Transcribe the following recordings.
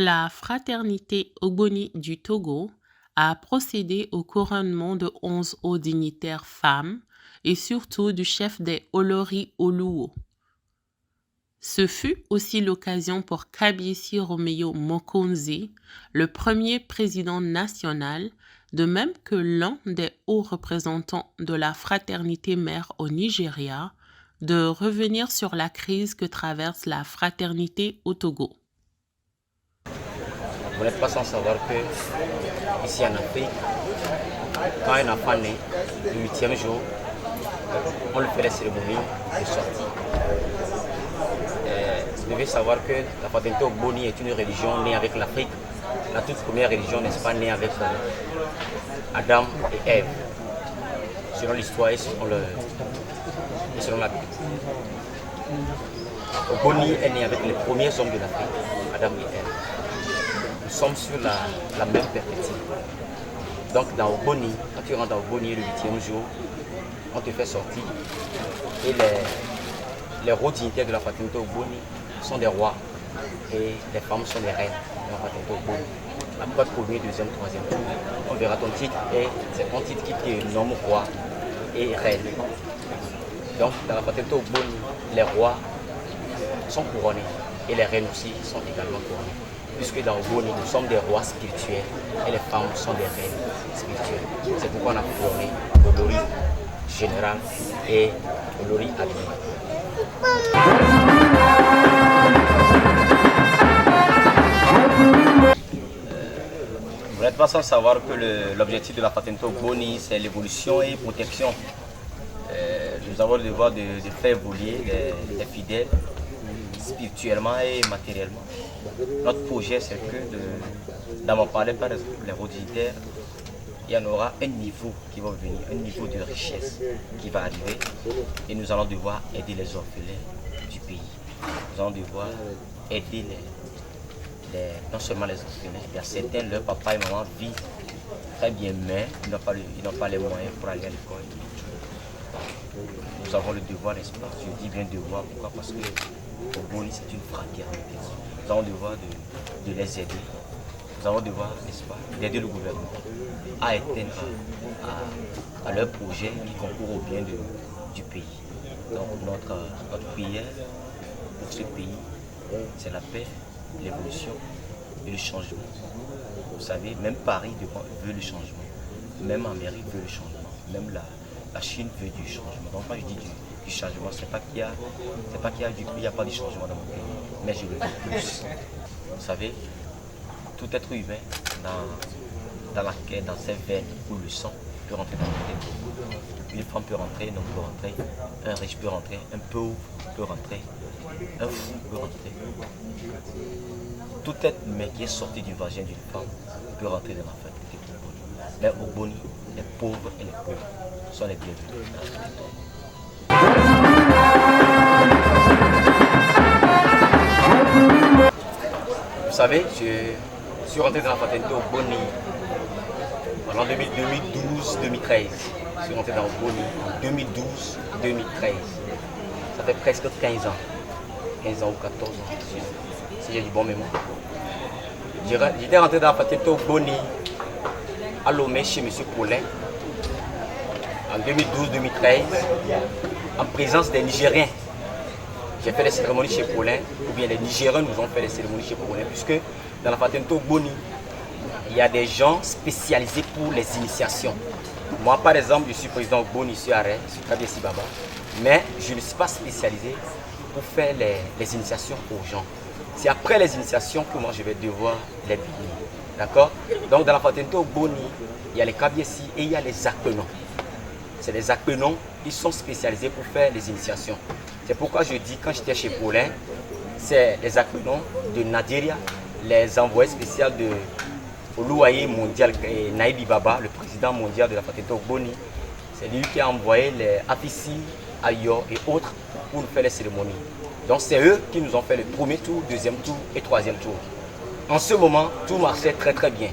La fraternité Ogboni du Togo a procédé au couronnement de 11 hauts dignitaires femmes et surtout du chef des Olori Oluo. Ce fut aussi l'occasion pour Kabiyesi Roméo Mokonzi, le premier président national, de même que l'un des hauts représentants de la fraternité mère au Nigeria, de revenir sur la crise que traverse la fraternité au Togo. Vous n'êtes pas sans savoir que ici en Afrique, quand un enfant naît, le 8e jour, on lui fait la cérémonie de sortie. Vous devez savoir que la fraternité Ogboni est une religion née avec l'Afrique. La toute première religion, n'est-ce pas, née avec Adam et Ève, selon l'histoire et selon la Bible. Ogboni est né avec les premiers hommes de l'Afrique, Adam et Ève. Nous sommes sur la même perspective. Donc dans Ogboni, quand tu rentres dans Ogboni le 8e jour, on te fait sortir. Et les hauts dignitaires de la fraternité Ogboni sont des rois et les femmes sont des reines de la fraternité Ogboni. Après le premier, deuxième, troisième tour, on verra ton titre et c'est ton titre qui te nomme roi et reine. Donc dans la fraternité Ogboni, les rois sont couronnés et les reines aussi sont également couronnées. Puisque dans Ogboni, nous sommes des rois spirituels et les femmes sont des reines spirituelles. C'est pourquoi on a couronné Olori général et Olori adjoint. Vous n'êtes pas sans savoir que l'objectif de la fraternité Ogboni, c'est l'évolution et protection. Nous avons le devoir de faire évoluer les fidèles spirituellement et matériellement. Notre projet, c'est que, d'en parler par exemple, les auditeurs, il y en aura un niveau qui va venir, un niveau de richesse qui va arriver et nous allons devoir aider les orphelins du pays. Nous allons devoir aider non seulement les orphelins, il y a certains, leur papa et maman vivent très bien, mais ils n'ont pas les moyens pour aller à l'école. Nous avons le devoir, n'est-ce pas? Je dis bien devoir, pourquoi? Parce que Ogboni, c'est une fraternité. Nous avons le devoir de les aider. Nous avons le devoir, n'est-ce pas, d'aider le gouvernement à atteindre à leur projet qui concourt au bien du pays. Donc notre prière pour ce pays, c'est la paix, l'évolution et le changement. Vous savez, même Paris veut le changement, même Amérique veut le changement, même la Chine veut du changement. Donc quand je dis du changement, c'est pas qu'il y a pas de changement dans mon pays, mais je le veux plus. Vous savez, tout être humain dans ses veines ou le sang peut rentrer dans le tête. Une femme peut rentrer, un homme peut rentrer, un riche peut rentrer, un pauvre peut rentrer, un fou peut rentrer. Tout être humain qui est sorti du vagin d'une femme peut rentrer dans la fraternité Ogboni. Mais Ogboni, les pauvres et les pauvres sont les bienvenus dans la fraternité. Vous savez, je suis rentré dans la fraternité Ogboni en 2012-2013. Je suis rentré dans Ogboni en 2012-2013. Ça fait presque 15 ans. 15 ans ou 14 ans, si j'ai du bon mémoire. J'étais rentré dans la fraternité Ogboni à Lomé chez M. Paulin en 2012-2013 en présence des Nigériens. J'ai fait les cérémonies chez Paulin, ou bien les Nigériens nous ont fait les cérémonies chez Paulin, puisque dans la fraternité Ogboni, il y a des gens spécialisés pour les initiations. Moi, par exemple, je suis président Ogboni ici à Rennes, je suis Kabiyesi Baba, mais je ne suis pas spécialisé pour faire les initiations aux gens. C'est après les initiations que moi je vais devoir les bénir. D'accord? Donc dans la fraternité Ogboni, il y a les Kabiyesi et il y a les Akpenon. C'est les Akpenon, ils sont spécialisés pour faire les initiations. C'est pourquoi je dis, quand j'étais chez Paulin, c'est les Akpenon de Nigeria, les envoyés spéciaux de Oluwaye mondial, Naïbi Baba, le président mondial de la fraternité Ogboni. C'est lui qui a envoyé les Afisi, Ayor et autres pour nous faire les cérémonies. Donc c'est eux qui nous ont fait le premier tour, deuxième tour et troisième tour. En ce moment, tout marchait très très bien.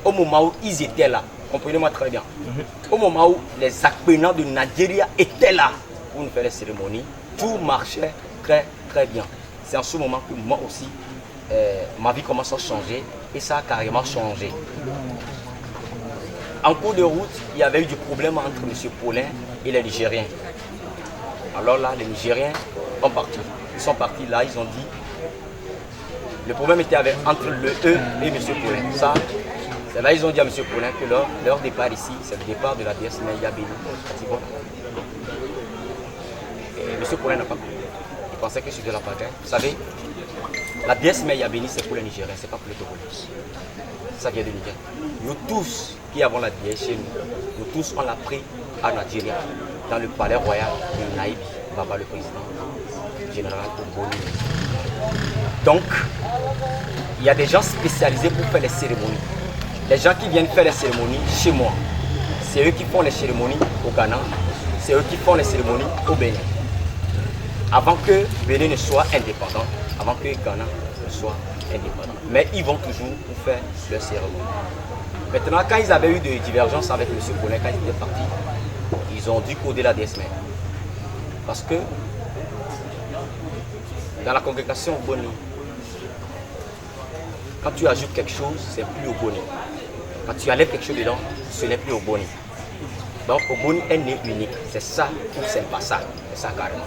Au moment où ils étaient là, comprenez-moi très bien, au moment où les Akpenon de Nigeria étaient là pour nous faire les cérémonies, tout marchait très très bien. C'est en ce moment que moi aussi, ma vie commence à changer et ça a carrément changé. En cours de route, il y avait eu du problème entre M. Paulin et les Nigériens. Alors là, les Nigériens sont partis. Ils sont partis là, ils ont dit. Le problème était entre le E et M. Paulin. Ça, c'est là ils ont dit à M. Paulin que leur départ ici, c'est le départ de la DS Meya Béni. Et M. Paulin n'a pas compris. Il pensait que c'était la patrie. Vous savez, la DS Meya Béni, c'est pour les Nigériens, c'est pas pour les Togolais. Ça vient de Niger. Nous tous qui avons la DS chez nous tous on l'a pris à Nigeria, dans le palais royal de Naïbi Baba, le président général Ogboni. Donc, il y a des gens spécialisés pour faire les cérémonies. Les gens qui viennent faire les cérémonies chez moi, c'est eux qui font les cérémonies au Ghana, c'est eux qui font les cérémonies au Bénin. Avant que Bénin ne soit indépendant, avant que Ghana ne soit indépendant. Mais ils vont toujours pour faire leur cérémonie. Maintenant, quand ils avaient eu des divergences avec M. Paulin, quand ils étaient partis, ils ont dû coder la DSM. Parce que dans la congrégation Ogboni, quand tu ajoutes quelque chose, c'est plus Ogboni. Quand tu enlèves quelque chose dedans, ce n'est plus Ogboni. Donc Ogboni est né unique. C'est ça ou c'est pas ça. C'est ça carrément.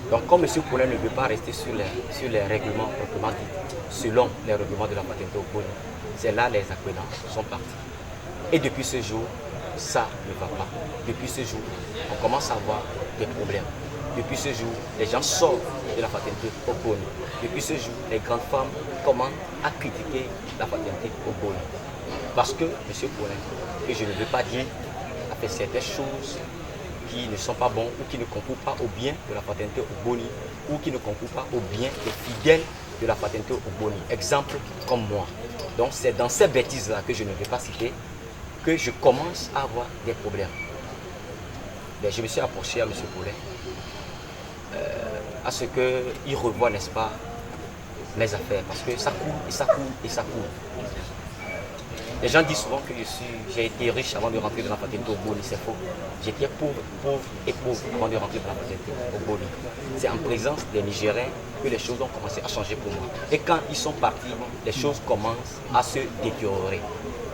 Donc comme M. Paulin ne veut pas rester sur les règlements proprement dit, selon les règlements de la patente Ogboni, c'est là les acquérants sont partis. Et depuis ce jour, ça ne va pas. Depuis ce jour, on commence à avoir des problèmes. Depuis ce jour, les gens sortent de la fraternité Ogboni. Depuis ce jour, les grandes femmes commencent à critiquer la fraternité Ogboni. Parce que M. Paulin, que je ne veux pas dire, a fait certaines choses qui ne sont pas bonnes ou qui ne concourent pas au bien de la fraternité Ogboni ou qui ne concourent pas au bien des fidèles de la fraternité Ogboni. Exemple comme moi. Donc c'est dans ces bêtises-là que je ne vais pas citer que je commence à avoir des problèmes. Mais je me suis approché à M. Paulin à ce qu'il revoie, n'est-ce pas, mes affaires. Parce que ça coule et ça coule et ça coule. Les gens disent souvent que j'ai été riche avant de rentrer dans la fraternité Ogboni. C'est faux. J'étais pauvre et pauvre avant de rentrer dans la fraternité Ogboni. C'est en présence des Nigériens que les choses ont commencé à changer pour moi. Et quand ils sont partis, les choses commencent à se détériorer.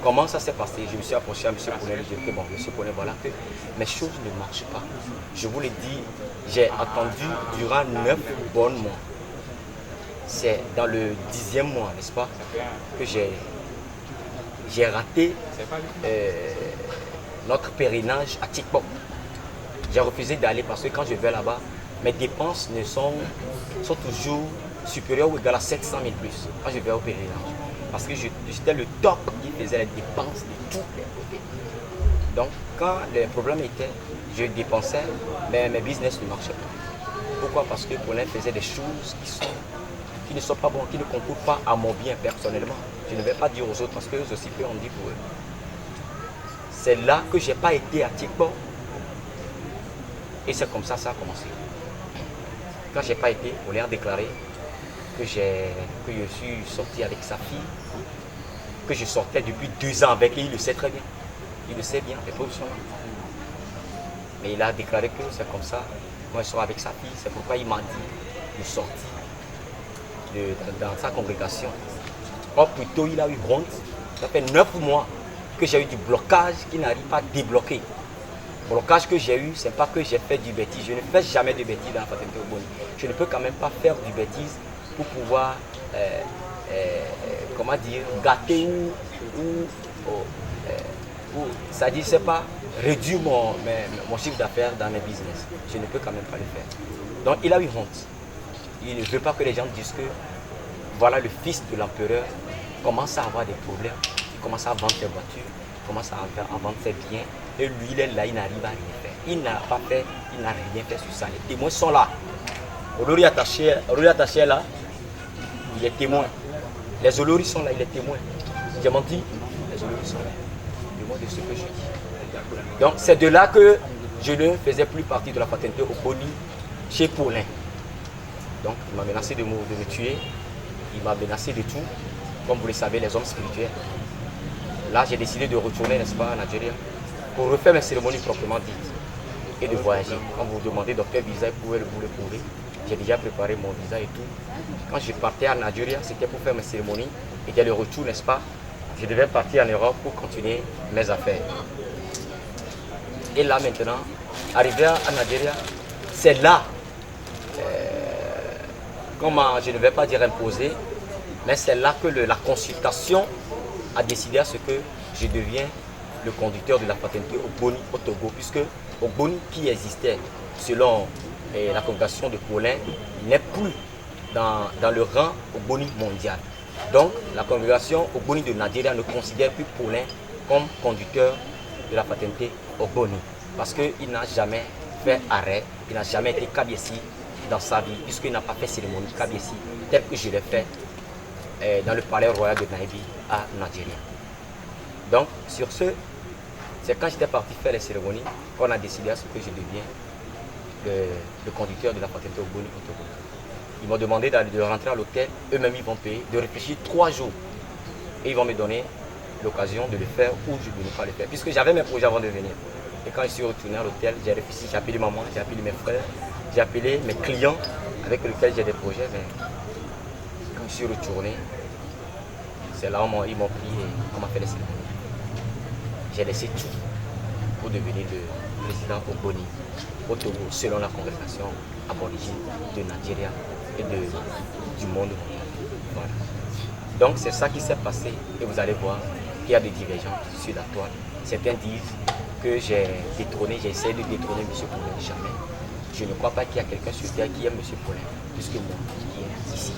Comment ça s'est passé? Je me suis approché à M. Paulin et je lui ai dit, bon, M. Paulin, voilà que mes choses ne marchent pas. Je vous l'ai dit, j'ai attendu durant 9 bons mois. C'est dans le 10e mois, n'est-ce pas, que j'ai raté notre pèlerinage à Tikpok. J'ai refusé d'aller parce que quand je vais là-bas, mes dépenses sont toujours supérieures ou égales à 700 000 plus quand je vais au pèlerinage. Parce que j'étais le top qui faisait les dépenses de tous les côtés. Donc quand le problème était, je dépensais, mais mes business ne marchaient pas. Pourquoi? Parce que Paulin faisait des choses qui ne sont pas bonnes, qui ne concourent pas à mon bien personnellement. Je ne vais pas dire aux autres parce qu'eux aussi peu on dit pour eux. C'est là que je n'ai pas été à Tikpok. Et c'est comme ça que ça a commencé. Quand je n'ai pas été, on a déclaré que je suis sorti avec sa fille, que je sortais depuis 2 ans avec, et il le sait très bien. Il le sait bien, les pauvres sont là. Mais il a déclaré que c'est comme ça, moi je sors avec sa fille, c'est pourquoi il m'a dit de sortir dans sa congrégation. Or plutôt il a eu honte, ça fait 9 mois que j'ai eu du blocage qui n'arrive pas à débloquer. Le blocage que j'ai eu, c'est pas que j'ai fait du bêtise, je ne fais jamais de bêtises dans la fraternité Ogboni. Je ne peux quand même pas faire du bêtise pour pouvoir, comment dire, gâter ou ça dit, c'est pas réduire mon chiffre d'affaires dans mes business. Je ne peux quand même pas le faire. Donc il a eu honte. Il ne veut pas que les gens disent que voilà le fils de l'empereur commence à avoir des problèmes, il commence à vendre ses voitures, il commence à vendre ses biens, et lui il est là, il n'arrive à rien faire. Il n'a pas fait, il n'a rien fait sur ça. Les témoins sont là. Olori attaché est là, il est témoin. Les Olori sont là, il est témoin. J'ai menti, les Olori sont là. Le mot de ce que je dis. Donc c'est de là que je ne faisais plus partie de la fraternité Ogboni chez Paulin. Donc il m'a menacé de me tuer, il m'a menacé de tout, comme vous le savez, les hommes spirituels. Là j'ai décidé de retourner, n'est-ce pas, en Algérie, pour refaire mes cérémonies proprement dites et de voyager. Quand vous demandez docteur Visa, vous pouvez vous le prouver. j'ai déjà préparé mon visa et tout. Quand je partais en Nigeria, c'était pour faire mes cérémonies. Et dès le retour, n'est-ce pas, je devais partir en Europe pour continuer mes affaires. Et là maintenant, arrivé en Nigeria, c'est là, comment, je ne vais pas dire imposer, mais c'est là que la consultation a décidé à ce que je deviens le conducteur de la paternité Ogboni au Togo, puisque Ogboni qui existait selon la congrégation de Paulin n'est plus dans le rang Ogboni mondial. Donc la congrégation Ogboni de Nigeria ne considère plus Paulin comme conducteur de la paternité Ogboni, parce qu'il n'a jamais fait arrêt, il n'a jamais été Kabiesi dans sa vie, puisqu'il n'a pas fait cérémonie Kabiesi tel que je l'ai fait dans le palais royal de Nairobi à Nigeria. Donc sur ce, c'est quand j'étais parti faire les cérémonies qu'on a décidé à ce que je deviens le conducteur de la paternité Ogboni au Togo. Ils m'ont demandé de rentrer à l'hôtel, eux-mêmes ils vont payer, de réfléchir 3 jours. Et ils vont me donner l'occasion de le faire ou je ne vais pas le faire. Puisque j'avais mes projets avant de venir. Et quand je suis retourné à l'hôtel, j'ai réfléchi, j'ai appelé maman, j'ai appelé mes frères, j'ai appelé mes clients avec lesquels j'ai des projets. Mais quand je suis retourné, c'est là où ils m'ont pris et on m'a fait les cérémonies. J'ai laissé tout pour devenir le président Ogboni au Togo, selon la congrégation aborigine de Nigeria et du monde. Voilà. Donc c'est ça qui s'est passé et vous allez voir qu'il y a des divergences sur la toile. Certains disent que j'ai essayé de détrôner M. Paulin. Jamais. Je ne crois pas qu'il y a quelqu'un sur terre qui aime M. Paulin plus que moi qui est ici.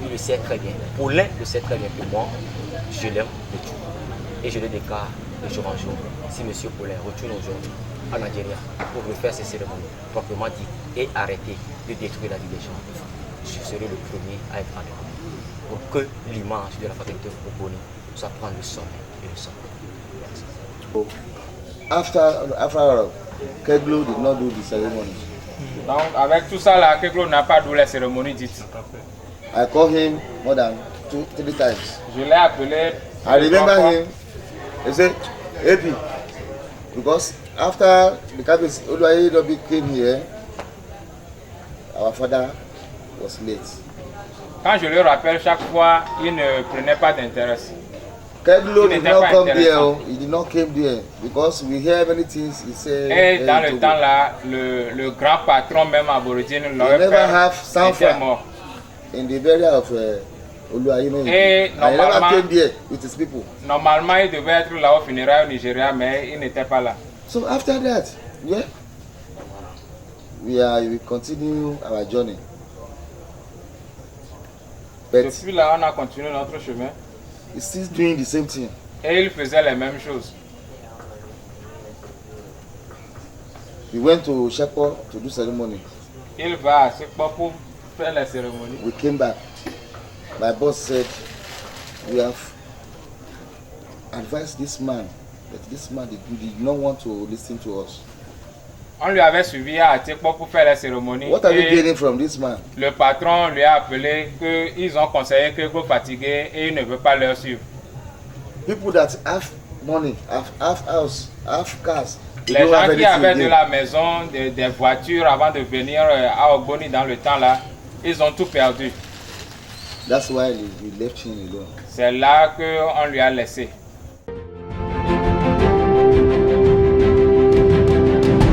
Il le sait très bien. Paulin le sait très bien que moi, je l'aime de tout. Et je le déclare de jour en jour. Si M. Paulin retourne aujourd'hui à Nigeria pour refaire ses cérémonies, proprement dit, et arrêter de détruire la vie des gens, je serai le premier à être en Europe. Pour que l'image de la paternité Ogboni soit prendre le sommet et le sommet. After Keglo did not do the ceremony. Donc avec tout ça là, Keglo n'a pas doué les cérémonies dites. I called him more than 2-3 times. Je l'ai appelé. I remember him. He said, AP, because after the Kabis Oluwayedobi came here, our father was late. Quand je le rappelle chaque fois, il ne prenait pas d'intérêt. Keglo did not come there. He did not come there because we hear many things he said. Et dans le temps là, le grand patron même aborigine l'aurait était mort. In the area of Oluwayedobi, et I never came there with his people. Normalement, il devait être là au funérailles au Nigeria, mais il n'était pas là. So after that, yeah, we continue our journey. But depuis là, on a continué notre chemin. he's still doing the same thing. Et il faisait les mêmes choses. We went to Shepo to do ceremony. Il va à Sekpo pour faire les cérémonies. We came back. My boss said, we have advised this man, but this man did not want to listen to us. On lui avait suivi à Sekpo pour faire les cérémonies. What are we getting from this man? Le patron lui a appelé qu'ils ont conseillé que vous fatigué et il ne veut pas leur suivre. People that have money, have house, have cars. Les gens qui avaient de la maison, des voitures avant de venir à Ogboni dans le temps là, ils ont tout perdu. That's why we left him alone. C'est là qu'on lui a laissé.